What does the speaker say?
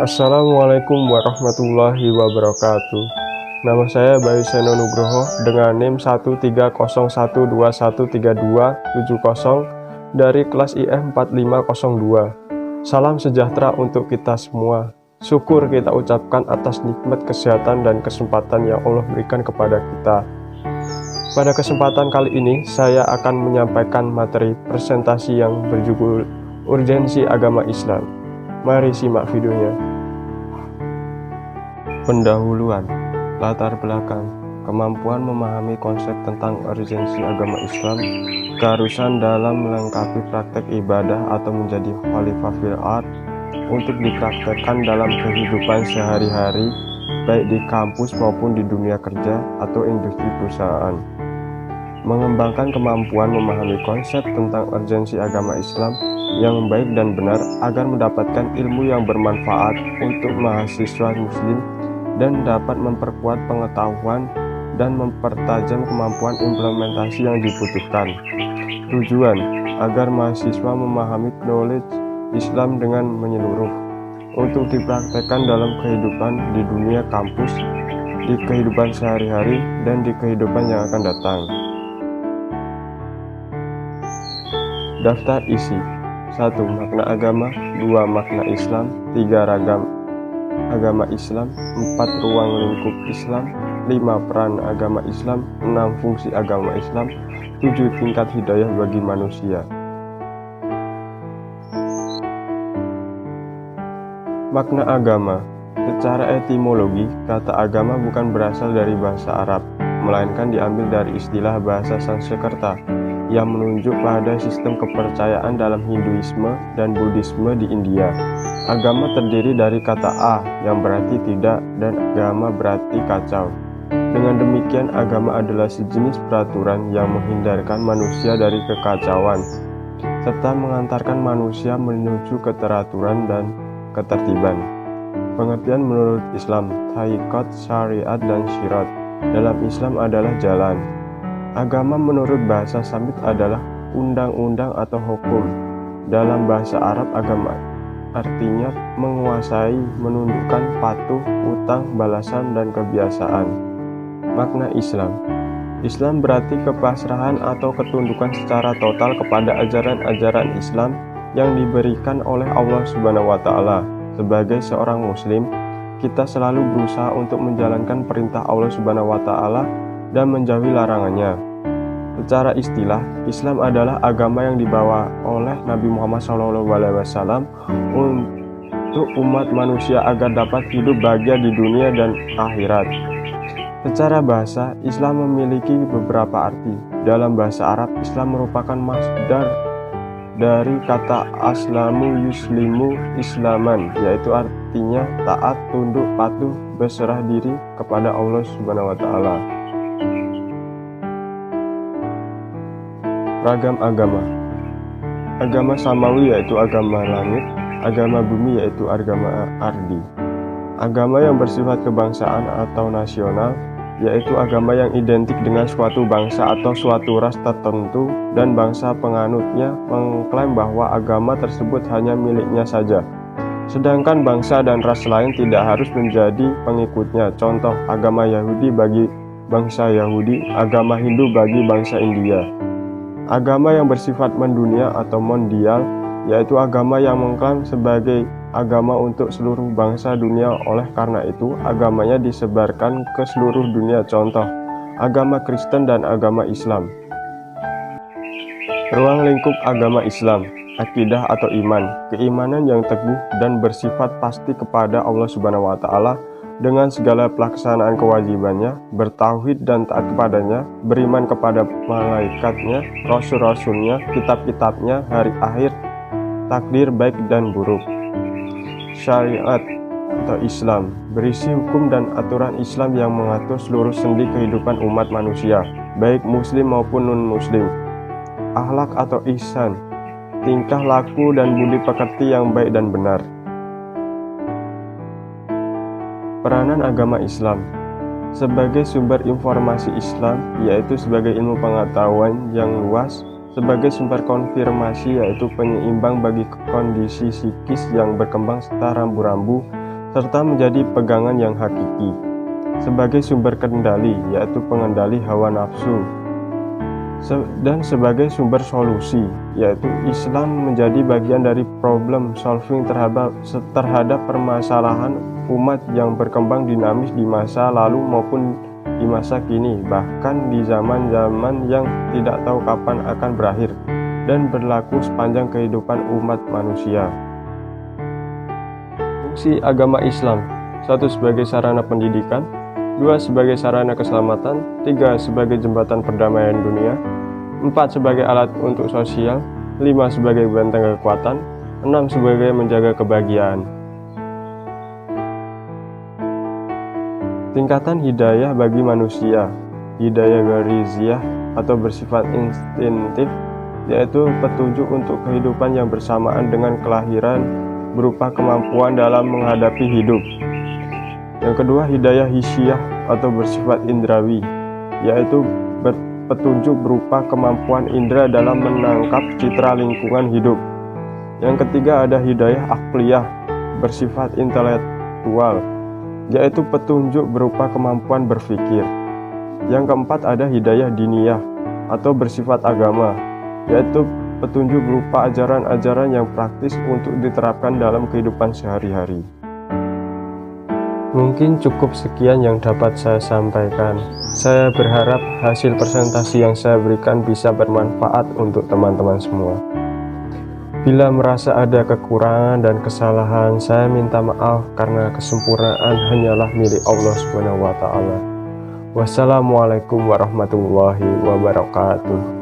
Assalamualaikum warahmatullahi wabarakatuh. Nama saya Bayu Seno Nugroho dengan NIM 13011313270 dari kelas IF 4502. Salam sejahtera untuk kita semua. Syukur kita ucapkan atas nikmat kesehatan dan kesempatan yang Allah berikan kepada kita. Pada kesempatan kali ini, saya akan menyampaikan materi presentasi yang berjudul Urgensi Agama Islam. Mari simak videonya. Pendahuluan, latar belakang, kemampuan memahami konsep tentang urgensi agama Islam, keharusan dalam melengkapi praktek ibadah atau menjadi khalifah fil ard untuk dipraktekkan dalam kehidupan sehari-hari, baik di kampus maupun di dunia kerja atau industri perusahaan. Mengembangkan kemampuan memahami konsep tentang urgensi agama Islam yang baik dan benar agar mendapatkan ilmu yang bermanfaat untuk mahasiswa muslim dan dapat memperkuat pengetahuan dan mempertajam kemampuan implementasi yang dibutuhkan. Tujuan agar mahasiswa memahami knowledge Islam dengan menyeluruh untuk dipraktekkan dalam kehidupan di dunia kampus, di kehidupan sehari-hari, dan di kehidupan yang akan datang. Daftar isi: 1. Makna agama, 2. Makna Islam, 3. Ragam agama Islam, 4. Ruang lingkup Islam, 5. Peran agama Islam, 6. Fungsi agama Islam, 7. Tingkat hidayah bagi manusia. Makna agama. Secara etimologi, kata agama bukan berasal dari bahasa Arab, melainkan diambil dari istilah bahasa Sanskerta yang menunjuk pada sistem kepercayaan dalam Hinduisme dan Buddhisme di India. Agama terdiri dari kata A yang berarti tidak dan agama berarti kacau. Dengan demikian, agama adalah sejenis peraturan yang menghindarkan manusia dari kekacauan, serta mengantarkan manusia menuju keteraturan dan ketertiban. Pengertian menurut Islam, Tariqat, Syariat, dan Syirat dalam Islam adalah jalan. Agama menurut bahasa Samit adalah undang-undang atau hukum. Dalam bahasa Arab, agama artinya menguasai, menundukkan, patuh, utang, balasan, dan kebiasaan. Makna Islam. Islam berarti kepasrahan atau ketundukan secara total kepada ajaran-ajaran Islam yang diberikan oleh Allah Subhanahu wa Ta'ala. Sebagai seorang Muslim, kita selalu berusaha untuk menjalankan perintah Allah Subhanahu wa Ta'ala dan menjauhi larangannya. Secara istilah, Islam adalah agama yang dibawa oleh Nabi Muhammad SAW untuk umat manusia agar dapat hidup bahagia di dunia dan akhirat. Secara bahasa, Islam memiliki beberapa arti. Dalam bahasa Arab, Islam merupakan masdar dari kata aslamu yuslimu islaman, yaitu artinya taat, tunduk, patuh, berserah diri kepada Allah Subhanahu wa Ta'ala. Ragam agama. Agama samawi yaitu agama langit, agama bumi yaitu agama ardi. Agama yang bersifat kebangsaan atau nasional yaitu agama yang identik dengan suatu bangsa atau suatu ras tertentu dan bangsa penganutnya mengklaim bahwa agama tersebut hanya miliknya saja. Sedangkan bangsa dan ras lain tidak harus menjadi pengikutnya. Contoh, agama Yahudi bagi bangsa Yahudi, agama Hindu bagi bangsa India. Agama yang bersifat mendunia atau mondial yaitu agama yang mengklaim sebagai agama untuk seluruh bangsa dunia, oleh karena itu agamanya disebarkan ke seluruh dunia. Contoh, agama Kristen dan agama Islam. Ruang lingkup agama Islam. Akidah atau iman, keimanan yang teguh dan bersifat pasti kepada Allah Subhanahu wa Ta'ala dengan segala pelaksanaan kewajibannya, bertauhid dan taat kepadanya, beriman kepada malaikatnya, rasul-rasulnya, kitab-kitabnya, hari akhir, takdir baik dan buruk. Syariat atau Islam, berisi hukum dan aturan Islam yang mengatur seluruh sendi kehidupan umat manusia, baik muslim maupun non-muslim. Akhlak atau ihsan, tingkah laku dan budi pekerti yang baik dan benar. Peranan agama Islam. Sebagai sumber informasi Islam, yaitu sebagai ilmu pengetahuan yang luas, sebagai sumber konfirmasi, yaitu penyeimbang bagi kondisi psikis yang berkembang serta rambu-rambu, serta menjadi pegangan yang hakiki. Sebagai sumber kendali, yaitu pengendali hawa nafsu. Dan sebagai sumber solusi, yaitu Islam menjadi bagian dari problem solving terhadap permasalahan umat yang berkembang dinamis di masa lalu maupun di masa kini, bahkan di zaman-zaman yang tidak tahu kapan akan berakhir dan berlaku sepanjang kehidupan umat manusia. Fungsi agama Islam: 1. Sebagai sarana pendidikan, 2. Sebagai sarana keselamatan, 3. Sebagai jembatan perdamaian dunia, 4. Sebagai alat untuk sosial, 5. Sebagai benteng kekuatan, 6. Sebagai menjaga kebahagiaan. Tingkatan hidayah bagi manusia. Hidayah ghariziyah atau bersifat instintif, yaitu petunjuk untuk kehidupan yang bersamaan dengan kelahiran berupa kemampuan dalam menghadapi hidup. Yang kedua, hidayah hissiyah atau bersifat indrawi, yaitu petunjuk berupa kemampuan indera dalam menangkap citra lingkungan hidup. Yang ketiga, ada hidayah aqliyah bersifat intelektual, yaitu petunjuk berupa kemampuan berpikir. Yang keempat, ada hidayah diniyah atau bersifat agama, yaitu petunjuk berupa ajaran-ajaran yang praktis untuk diterapkan dalam kehidupan sehari-hari. Mungkin cukup sekian yang dapat saya sampaikan. Saya berharap hasil presentasi yang saya berikan bisa bermanfaat untuk teman-teman semua. Bila merasa ada kekurangan dan kesalahan, saya minta maaf karena kesempurnaan hanyalah milik Allah Subhanahu wa Ta'ala. Wassalamualaikum warahmatullahi wabarakatuh.